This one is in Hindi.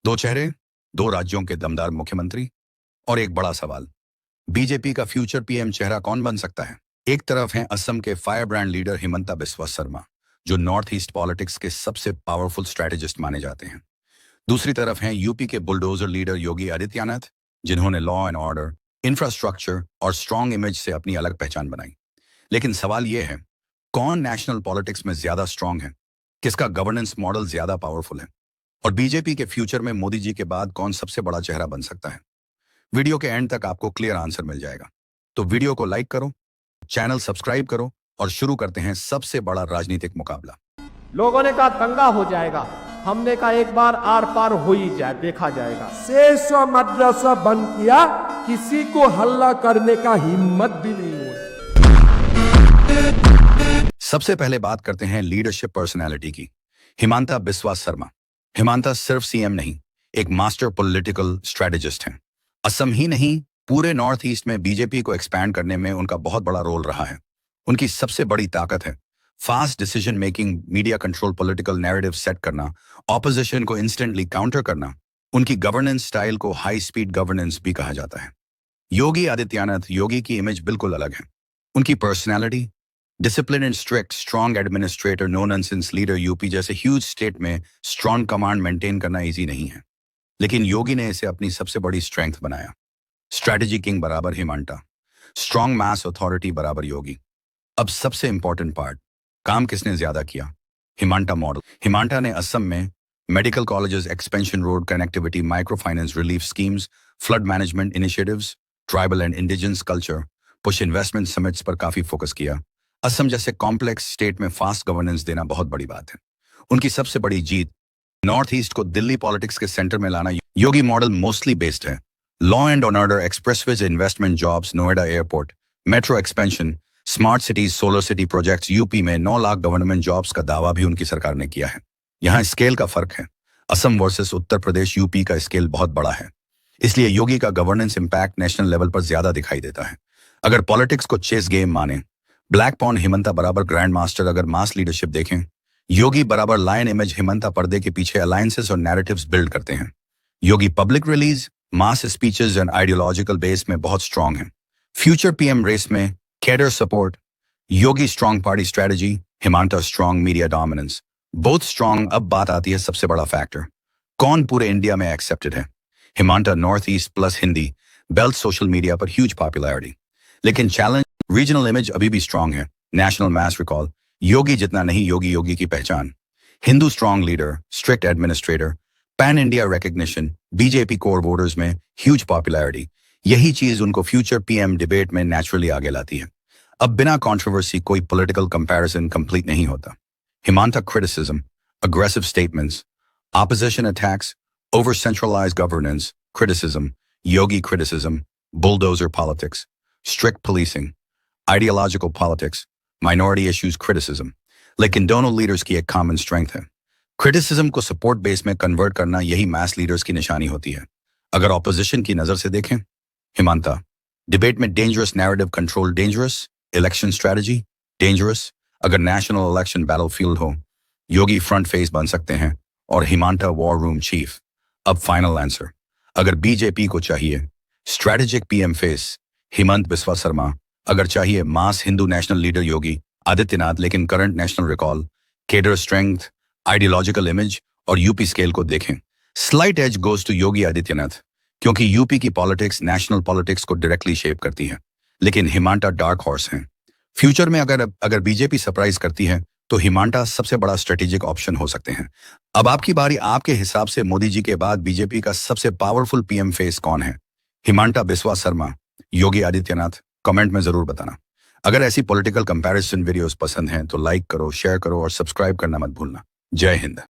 दो चेहरे, दो राज्यों के दमदार मुख्यमंत्री और एक बड़ा सवाल, बीजेपी का फ्यूचर पीएम चेहरा कौन बन सकता है? एक तरफ हैं असम के fire brand leader Himanta Biswa Sharma, जो नॉर्थ ईस्ट पॉलिटिक्स के सबसे पावरफुल स्ट्रेटेजिस्ट माने जाते हैं। दूसरी तरफ हैं यूपी के बुलडोजर लीडर योगी आदित्यनाथ, जिन्होंने लॉ एंड ऑर्डर, इंफ्रास्ट्रक्चर और स्ट्रांग इमेज से अपनी अलग पहचान बनाई। लेकिन सवाल यह है, कौन नेशनल पॉलिटिक्स में ज्यादा स्ट्रांग है, किसका गवर्नेंस मॉडल ज्यादा पावरफुल है, और बीजेपी के फ्यूचर में मोदी जी के बाद कौन सबसे बड़ा चेहरा बन सकता है? वीडियो के एंड तक आपको क्लियर आंसर मिल जाएगा। तो वीडियो को लाइक करो, चैनल सब्सक्राइब करो और शुरू करते हैं सबसे बड़ा राजनीतिक मुकाबला। लोगों ने कहा दंगा हो जाएगा, हमने कहा एक बार आर पार हो ही जाए, देखा जाएगा। शेष मदरसा बंद किया, किसी को हल्ला करने का हिम्मत भी नहीं हुआ। सबसे पहले बात करते हैं लीडरशिप पर्सनालिटी की। हिमंता बिस्वा शर्मा। हिमंता सिर्फ सीएम नहीं, एक मास्टर पॉलिटिकल स्ट्रेटेजिस्ट हैं। असम ही नहीं, पूरे नॉर्थ ईस्ट में बीजेपी को एक्सपैंड करने में उनका बहुत बड़ा रोल रहा है। उनकी सबसे बड़ी ताकत है fast decision making, media control, political narrative set करना, ऑपोजिशन को इंस्टेंटली काउंटर करना। उनकी गवर्नेंस स्टाइल को हाई स्पीड गवर्नेंस भी कहा जाता है। योगी आदित्यनाथ, योगी की इमेज बिल्कुल अलग है। उनकी personality, discipline and strict, strong administrator, no nonsense leader. UP जैसे ह्यूज स्टेट में स्ट्रॉन्ग कमांड मेंटेन करना इजी नहीं है, लेकिन योगी ने इसे अपनी सबसे बड़ी स्ट्रेंथ बनाया। स्ट्रैटेजी किंग बराबर हिमंता, स्ट्रॉन्ग मास अथॉरिटी बराबर योगी। अब सबसे इंपॉर्टेंट पार्ट, काम किसने ज्यादा किया? हिमंता मॉडल। हिमंता ने असम में medical colleges expansion, road connectivity, micro finance relief schemes, flood management initiatives, tribal and indigenous culture, push investment summits पर काफी फोकस किया। असम जैसे कॉम्प्लेक्स स्टेट में फास्ट गवर्नेंस देना बहुत बड़ी बात है। उनकी सबसे बड़ी जीत, नॉर्थ ईस्ट को दिल्ली पॉलिटिक्स के सेंटर में लाना। योगी मॉडल मोस्टली बेस्ड है law and order, expressways, investment, jobs, Noida airport, metro expansion, smart cities, solar city projects. UP में 9 लाख गवर्नमेंट जॉब्स का दावा भी उनकी सरकार ने किया है। यहाँ स्केल का फर्क है, असम वर्सेस उत्तर प्रदेश। यूपी का स्केल बहुत बड़ा है, इसलिए योगी का गवर्नेंस इंपैक्ट नेशनल लेवल पर ज्यादा दिखाई देता है। अगर पॉलिटिक्स को चेस गेम माने, ब्लैक पॉन हिमंता बराबर ग्रैंड मास्टर। अगर मास लीडरशिप देखें, योगी बराबर लायन इमेज, हिमंता पर्दे के पीछे अलायंसेस और नैरेटिव्स बिल्ड करते हैं। Yogi public rallies, mass speeches and ideological base में बहुत स्ट्रांग है। फ्यूचर पीएम रेस में cadre support, Yogi strong party strategy, Himanta strong media dominance, both strong. अब बात आती है सबसे बड़ा फैक्टर, कौन पूरे इंडिया में एक्सेप्टेड है? Himanta north east plus Hindi belt, social media पर ह्यूज पॉपुलैरिटी। लेकिन चैलेंज, रीजनल इमेज अभी भी स्ट्रांग है, नेशनल मास रिकॉल। योगी जितना नहीं, योगी योगी की पहचान। Hindu strong leader, strict administrator, pan India recognition, BJP core voters में ह्यूज पॉपुलैरिटी। यही चीज उनको फ्यूचर पीएम डिबेट में नेचुरली आगे लाती है। अब बिना कंट्रोवर्सी कोई पॉलिटिकल कंपैरिजन कंप्लीट नहीं होता। Himanta criticism, aggressive statements, opposition attacks, over centralized governance criticism. Yogi criticism, bulldozer politics, strict policing, ideological politics, minority issues criticism. लेकिन दोनों लीडर्स की एक कॉमन स्ट्रेंथ है, क्रिटिसिज्म को सपोर्ट बेस में कन्वर्ट करना। यही मैस लीडर्स की निशानी होती है। अगर ऑपोजिशन की नजर से देखें, हिमंता डिबेट में dangerous, narrative control dangerous, election strategy dangerous. अगर नेशनल इलेक्शन बैटलफील्ड हो, योगी फ्रंट फेस बन सकते हैं और हिमंता वॉर रूम चीफ। अब फाइनल आंसर, अगर बीजेपी को चाहिए strategic PM face, Himanta Biswa Sarma. अगर चाहिए mass Hindu national leader, Yogi Adityanath. लेकिन current national recall, cadre strength, ideological image और यूपी स्केल को देखें, slight edge goes to Yogi Adityanath, क्योंकि यूपी की पॉलिटिक्स नेशनल पॉलिटिक्स को डायरेक्टली शेप करती है। लेकिन हिमंता डार्क हॉर्स हैं। फ्यूचर में अगर बीजेपी सरप्राइज करती है तो हिमंता सबसे बड़ा स्ट्रेटेजिक ऑप्शन हो सकते हैं। अब आपकी बारी, आपके हिसाब से मोदी जी के बाद बीजेपी का सबसे पावरफुल पीएम फेस कौन है? हिमंता बिस्वा शर्मा, योगी आदित्यनाथ? कमेंट में जरूर बताना। अगर ऐसी पॉलिटिकल कंपैरिजन वीडियोस पसंद हैं तो लाइक करो, शेयर करो और सब्सक्राइब करना मत भूलना। जय हिंद।